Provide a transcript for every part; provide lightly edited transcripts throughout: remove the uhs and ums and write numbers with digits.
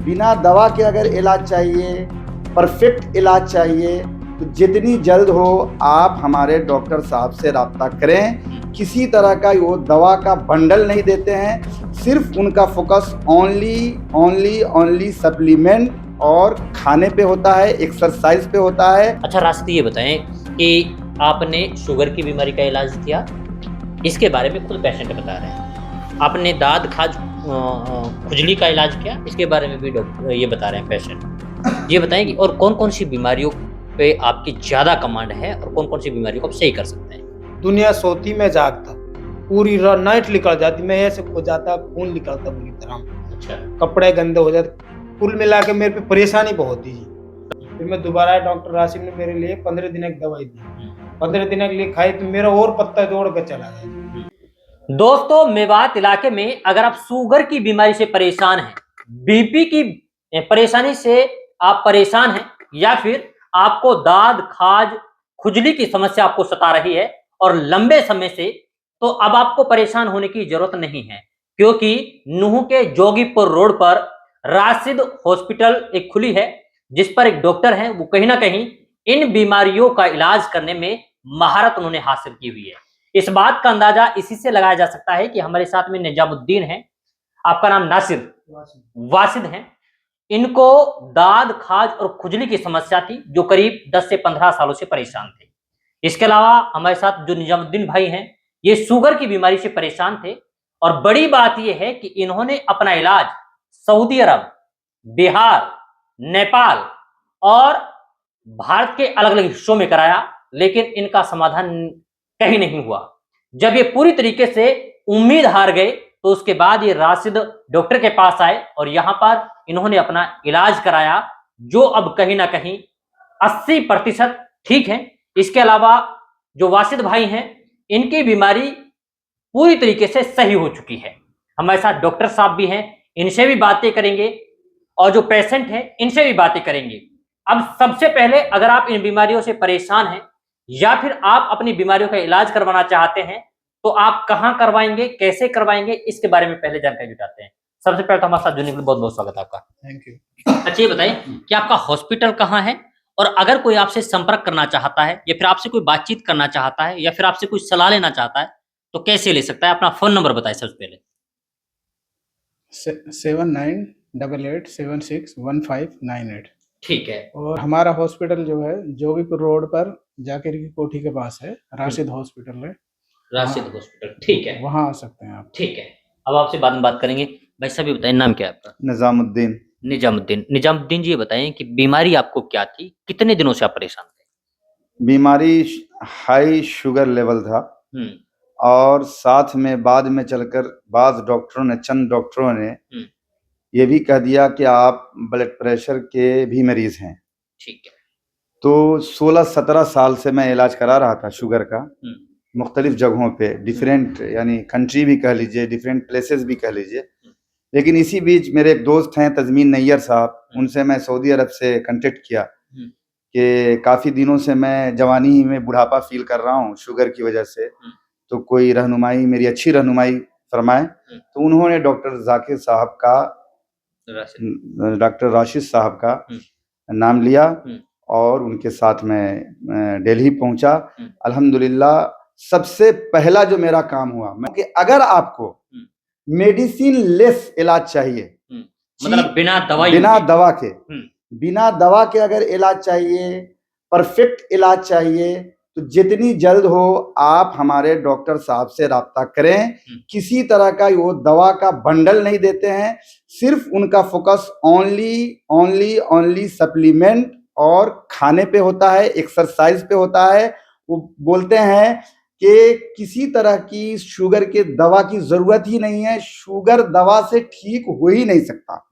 बिना दवा के अगर इलाज चाहिए, परफेक्ट इलाज चाहिए, तो जितनी जल्द हो आप हमारे डॉक्टर साहब से राब्ता करें। किसी तरह का वो दवा का बंडल नहीं देते हैं, सिर्फ उनका फोकस ओनली सप्लीमेंट और खाने पे होता है, एक्सरसाइज पे होता है। अच्छा राशिद, ये बताएं कि आपने शुगर की बीमारी का इलाज किया, इसके बारे में खुद पेशेंट बता रहे हैं। आपने दाद खाज खुजली का इलाज किया, इसके बारे में भी डॉक्टर ये बता रहे हैं पेशेंट। ये बताएं कि और कौन कौन सी बीमारियों पे आपकी ज़्यादा कमांड है और कौन कौन सी बीमारियों को आप सही कर सकते हैं। दुनिया सोती मैं जागता, पूरी नाइट निकल जाती, मैं ऐसे खो जाता, खून निकलता पूरी तरह। अच्छा, कपड़े गंदे हो जाते, कुल मिला के मेरे पे परेशानी बहुत थी। फिर मैं दोबारा डॉक्टर राशिद ने मेरे लिए 15 दिन की दवाई दी, 15 दिन के लिए खाई तो मेरा और पत्ता दौड़ कर चला गया। दोस्तों मेवात इलाके में अगर आप शुगर की बीमारी से परेशान हैं, बीपी की परेशानी से आप परेशान हैं, या फिर आपको दाद खाज खुजली की समस्या आपको सता रही है और लंबे समय से, तो अब आपको परेशान होने की जरूरत नहीं है, क्योंकि नूह के जोगीपुर रोड पर राशिद हॉस्पिटल एक खुली है, जिस पर एक डॉक्टर हैं, वो कहीं ना कहीं इन बीमारियों का इलाज करने में महारत उन्होंने हासिल की हुई है। इस बात का अंदाजा इसी से लगाया जा सकता है कि हमारे साथ में निजामुद्दीन है, आपका नाम नासिर वासिद है। इनको दाद खाज और खुजली की समस्या थी, जो करीब 10 से 15 सालों से परेशान थे। इसके अलावा हमारे साथ जो निजामुद्दीन भाई हैं, ये शुगर की बीमारी से परेशान थे, और बड़ी बात यह है कि इन्होंने अपना इलाज सऊदी अरब, बिहार, नेपाल और भारत के अलग अलग हिस्सों में कराया, लेकिन इनका समाधान कहीं नहीं हुआ। जब ये पूरी तरीके से उम्मीद हार गए, तो उसके बाद ये राशिद डॉक्टर के पास आए और यहां पर इन्होंने अपना इलाज कराया, जो अब कहीं ना कहीं 80% ठीक है। इसके अलावा जो वासिद भाई हैं, इनकी बीमारी पूरी तरीके से सही हो चुकी है। हमारे साथ डॉक्टर साहब भी हैं, इनसे भी बातें करेंगे, और जो पेशेंट हैं इनसे भी बातें करेंगे। अब सबसे पहले, अगर आप इन बीमारियों से परेशान हैं या फिर आप अपनी बीमारियों का इलाज करवाना चाहते हैं, तो आप कहां करवाएंगे, कैसे करवाएंगे, इसके बारे में पहले जानकारी जुटाते हैं। सबसे पहले तो हमारे साथ जुड़ने के लिए बहुत बहुत स्वागत है आपका। Thank you. अच्छा ये बताइए कि आपका हॉस्पिटल कहाँ है, और अगर कोई आपसे संपर्क करना चाहता है या फिर आपसे कोई बातचीत करना चाहता है या फिर आपसे कोई सलाह लेना चाहता है, तो कैसे ले सकता है। अपना फोन नंबर बताइए सबसे पहले। 7988761598। ठीक है, और हमारा हॉस्पिटल जो है जोगीपुर रोड पर जाकिर की कोठी के पास है, राशिद हॉस्पिटल है। राशिद हॉस्पिटल, ठीक है, वहाँ आ सकते हैं आप। ठीक है। अब आपसे बाद में बात करेंगे। भाई साहब ये बताइए, नाम क्या है आपका। निजामुद्दीन। निजामुद्दीन जी, ये बताएं कि बीमारी आपको क्या थी, कितने दिनों से आप परेशान थे। बीमारी हाई शुगर लेवल था, और साथ में बाद में चलकर चंद डॉक्टरों ने ये भी कह दिया कि आप ब्लड प्रेशर के भी मरीज हैं। ठीक है। तो 16-17 साल से मैं इलाज करा रहा था शुगर का, मुख्तलिफ जगहों पे, डिफरेंट यानी कंट्री भी कह लीजिए, डिफरेंट प्लेसेस भी कह लीजिए। लेकिन इसी बीच मेरे एक दोस्त हैं तजमीन नैयर साहब, उनसे मैं सऊदी अरब से कांटेक्ट किया कि काफ़ी दिनों से मैं जवानी ही में बुढ़ापा फील कर रहा हूँ शुगर की वजह से, तो कोई रहनुमाई, मेरी अच्छी रहनुमाई फरमाए। तो उन्होंने डॉक्टर राशिद साहब का नाम लिया और उनके साथ मैं दिल्ली पहुंचा। अल्हम्दुलिल्लाह सबसे पहला जो मेरा काम हुआ, कि अगर आपको मेडिसिन लेस इलाज चाहिए, मतलब बिना दवा के अगर इलाज चाहिए, परफेक्ट इलाज चाहिए, तो जितनी जल्द हो आप हमारे डॉक्टर साहब से राब्ता करें। किसी तरह का वो दवा का बंडल नहीं देते हैं, सिर्फ उनका फोकस ओनली सप्लीमेंट और खाने पे होता है, एक्सरसाइज पे होता है। वो बोलते हैं कि किसी तरह की शुगर के दवा की जरूरत ही नहीं है, शुगर दवा से ठीक हो ही नहीं सकता।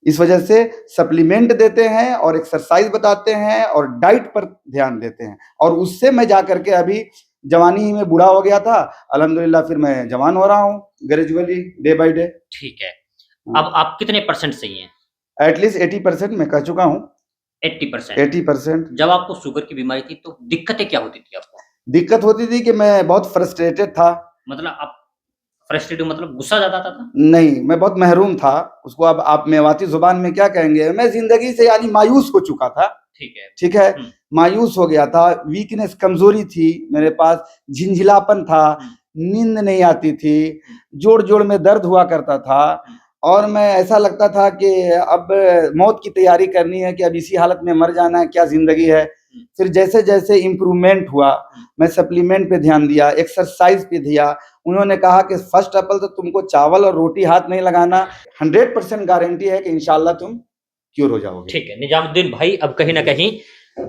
इस वजह से सप्लीमेंट देते हैं और एक्सरसाइज बताते हैं और डाइट पर ध्यान देते हैं, और उससे मैं जा करके अभी जवानी ही में बूढ़ा हो गया था, अल्हम्दुलिल्लाह फिर मैं जवान हो रहा हूँ ग्रेजुअली, डे बाय डे। ठीक है। अब आप कितने % सही हैं? एटलीस्ट 80% मैं कह चुका हूँ। 80%। जब आपको शुगर की बीमारी थी तो दिक्कतें क्या होती थी आपको? दिक्कत होती थी कि मैं बहुत फ्रस्ट्रेटेड था। मतलब आप फ्रस्ट्रेटेड मतलब गुस्सा ज्यादा आता था? नहीं, मैं बहुत महरूम था। उसको अब आप मेवाती जुबान में क्या कहेंगे, मैं जिंदगी से यानी मायूस हो चुका था। ठीक है। ठीक है, मायूस हो गया था, वीकनेस, कमजोरी थी मेरे पास, झिंझिलापन था, नींद नहीं आती थी, जोड़ जोड़ में दर्द हुआ करता था, और मैं ऐसा लगता था कि अब मौत की तैयारी करनी है, कि अब इसी हालत में मर जाना है, क्या जिंदगी है। फिर जैसे जैसे इम्प्रूवमेंट हुआ, मैं सप्लीमेंट पे ध्यान दिया, एक्सरसाइज पे दिया। उन्होंने कहा कि फर्स्ट ऑफ ऑल तो तुमको चावल और रोटी हाथ नहीं लगाना, 100% गारंटी है कि इंशाल्लाह तुम क्योर हो जाओगे। ठीक है निजामुद्दीन भाई, अब कहीं ना कहीं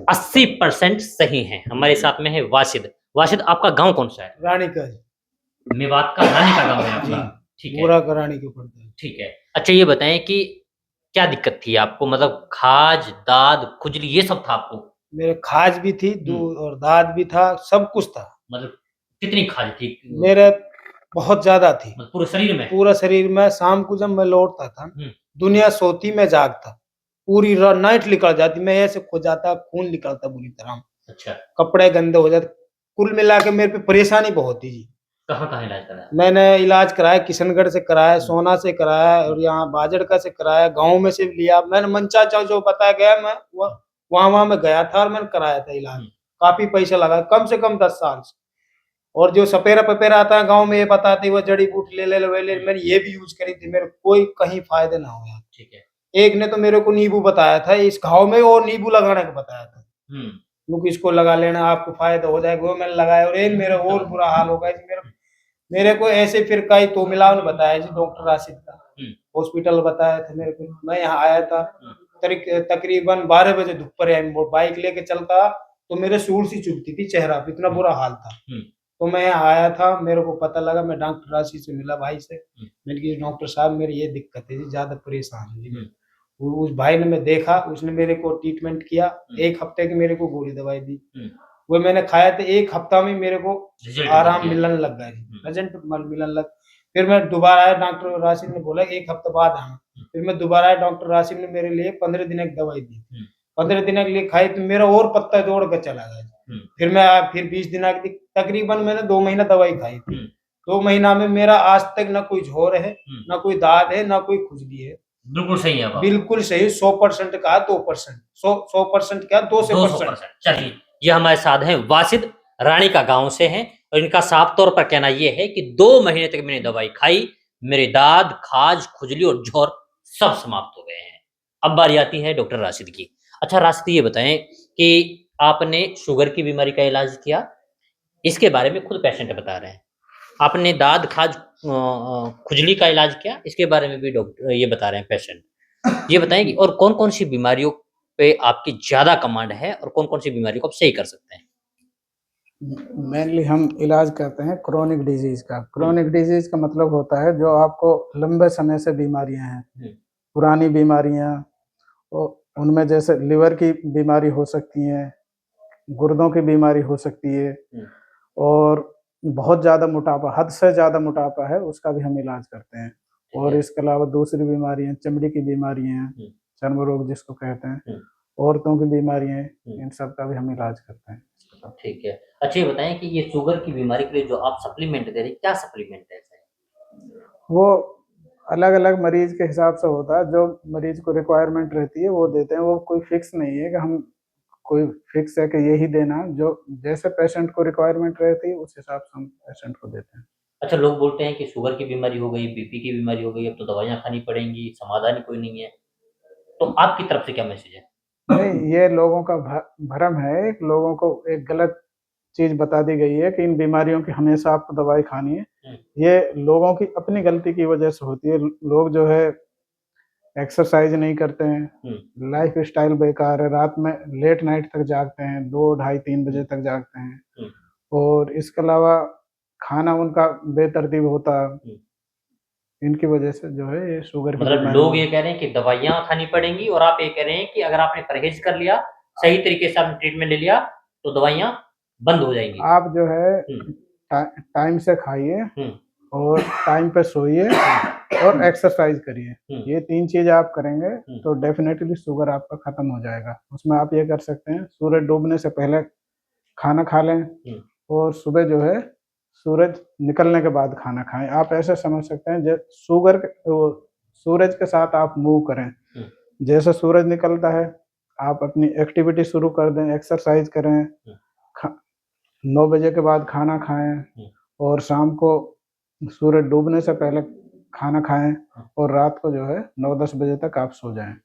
80% सही है। हमारे साथ में है वाशिद। वाशिद, आपका गांव कौन सा है? रानी का जी, मेवात का रानी का गांव है आपका? ठीक है, पूरा का रानी के पड़ता है। ठीक है। अच्छा ये बताएं कि क्या दिक्कत थी आपको, मतलब खाज, दाद, खुजली, ये सब था आपको? मेरे खाज भी थी, दूध और दाद भी था, सब कुछ था। मतलब कितनी खाज थी? मेरे बहुत ज्यादा थी, मतलब पूरे शरीर में? पूरा शरीर में। शाम को जब मैं लौटता था, दुनिया सोती, मैं जागता, पूरी नाइट निकल जाती, मैं ऐसे खो जाता, खून निकलता बुरी तरह, अच्छा, कपड़े गंदे हो जाते। कुल मिला के मेरे पे परेशानी बहुत थी जी। कहाँ कहाँ इलाज कराया? मैंने इलाज कराया, किशनगढ़ से कराया, सोना से कराया, और यहाँ बाजड़का से कराया, गांव में से लिया। मैंने मनचा जो बताया गया, मैं वहां मैं गया था और मैंने कराया था इलाज। काफी पैसा लगा, कम से कम 10 साल से। और जो सपेरा पपेरा आता है गांव में, ये बताते वो जड़ी बूटी ले मैंने ये भी यूज करी थी, मेरे कोई कहीं फायदे ना हुआ। ठीक है। एक ने तो मेरे को नींबू बताया था इस घाव में, और नींबू लगाने को बताया था, क्योंकि इसको लगा लेना आपको फायदा हो जाएगा। वो मैंने लगाया, और एक मेरा और बुरा हाल हो गया जी। मेरे को ऐसे फिर कई तो मिला ने बताया जी, डॉक्टर राशिद का हॉस्पिटल बताया था मेरे को। मैं यहाँ आया था तकरीबन 12 बजे दोपहर, बाइक लेके चलता तो मेरे सूर सी चुभती थी चेहरा पे, इतना बुरा हाल था। तो मैं यहाँ आया था, मेरे को पता लगा, मैं डॉक्टर राशिद से मिला भाई से। मैंने कहा डॉक्टर साहब मेरी ये दिक्कत है जी, ज्यादा परेशान हूँ जी। उस भाई ने मैं देखा, उसने मेरे को ट्रीटमेंट किया, 1 हफ्ते की मेरे को गोली दवाई दी। वो मैंने खाया था, 1 हफ्ता में मेरे को आराम मिलने लग गया जी, रिजल्ट मिलने लग। फिर मैं दोबारा आया, डॉक्टर राशिद ने बोला 1 हफ्ते बाद आना। फिर मैं दोबारा आया, डॉक्टर राशिद ने मेरे लिए 15 दिन की दवाई दी। 15 दिन के लिए खाई तो मेरा और पत्ता दौड़ कर चला गया। फिर 20 दिन की तकरीबन मैंने 2 महीना दवाई खाई थी। 2 महीना में मेरा आज तक ना कोई झोर है, ना कोई दाद है, ना कोई खुजली है। बिल्कुल सही है, बिल्कुल सही, 100% का 2%, 100% क्या 200%। चलिए, ये हमारे साथ हैं वाशिद, रानी का गांव से हैं, और इनका साफ तौर पर कहना यह है कि 2 महीने तक मैंने दवाई खाई, मेरे दाद, खाज, खुजली और झोर सब समाप्त हो गए हैं। अब बारी आती है डॉक्टर राशिद की। अच्छा राशिद, ये बताएं कि आपने शुगर की बीमारी का इलाज किया, इसके बारे में खुद पेशेंट बता रहे हैं। आपने दाद, खाज, खुजली का इलाज किया, इसके बारे में भी डॉक्टर ये बता रहे हैं पेशेंट। ये बताएं कि और कौन कौन सी बीमारियों पे आपकी ज्यादा कमांड है, और कौन कौन सी बीमारियों को आप सही कर सकते हैं? मेनली हम इलाज करते हैं क्रोनिक डिजीज का। क्रोनिक डिजीज का मतलब होता है जो आपको लंबे समय से बीमारियां हैं, पुरानी बीमारियां, उनमें जैसे लिवर की बीमारी हो सकती है, गुर्दों की बीमारी हो सकती है, और बहुत ज़्यादा मोटापा, हद से ज़्यादा मोटापा है, उसका भी हम इलाज करते हैं। और इसके अलावा दूसरी बीमारियां, चमड़ी की बीमारियां, चर्म रोग जिसको कहते हैं, औरतों की बीमारियां, इन सब का भी हम इलाज करते हैं। ठीक है। अच्छा ये बताएं कि ये शुगर की बीमारी के लिए जो आप सप्लीमेंट दे रहे हैं, क्या सप्लीमेंट है? वो अलग अलग मरीज के हिसाब से होता है, जो मरीज को रिक्वायरमेंट रहती है वो देते हैं। वो कोई फिक्स नहीं है कि हम कोई फिक्स है कि यही देना, जो जैसे पेशेंट को रिक्वायरमेंट रहती है उस हिसाब से हम पेशेंट को देते हैं। अच्छा, लोग बोलते हैं कि शुगर की बीमारी हो गई, बीपी की बीमारी हो गई, अब तो दवाइयाँ खानी पड़ेंगी, समाधान ही कोई नहीं है, तो आपकी तरफ से क्या मैसेज है? नहीं, ये लोगों का भ्रम है। लोगों को एक गलत चीज बता दी गई है कि इन बीमारियों की हमेशा आपको दवाई खानी है। ये लोगों की अपनी गलती की वजह से होती है। लोग जो है एक्सरसाइज नहीं करते हैं, लाइफ स्टाइल बेकार है, रात में लेट नाइट तक जागते हैं, 2, ढाई, 3 बजे तक जागते हैं, और इसके अलावा खाना उनका बेतरतीब होता है। इनकी वजह से जो है ये शुगर की मतलब लोग ये कह रहे हैं कि दवाइयाँ खानी पड़ेंगी, और आप ये कह रहे हैं कि अगर आपने परहेज कर लिया, सही तरीके से आपने ट्रीटमेंट ले लिया, तो दवाइयाँ बंद हो जाएंगी। आप जो है टाइम से खाइए, और टाइम पे सोइए, और एक्सरसाइज करिए। ये 3 चीज आप करेंगे तो डेफिनेटली शुगर आपका खत्म हो जाएगा। उसमें आप ये कर सकते हैं, सूरज डूबने से पहले खाना खा लें, और सुबह जो है सूरज निकलने के बाद खाना खाएं। आप ऐसे समझ सकते हैं सूरज के साथ आप मूव करें। जैसे सूरज निकलता है आप अपनी एक्टिविटी शुरू कर दें, एक्सरसाइज करें, 9 बजे के बाद खाना खाएं और शाम को सूरज डूबने से पहले खाना खाएं और रात को जो है 9-10 बजे तक आप सो जाएं।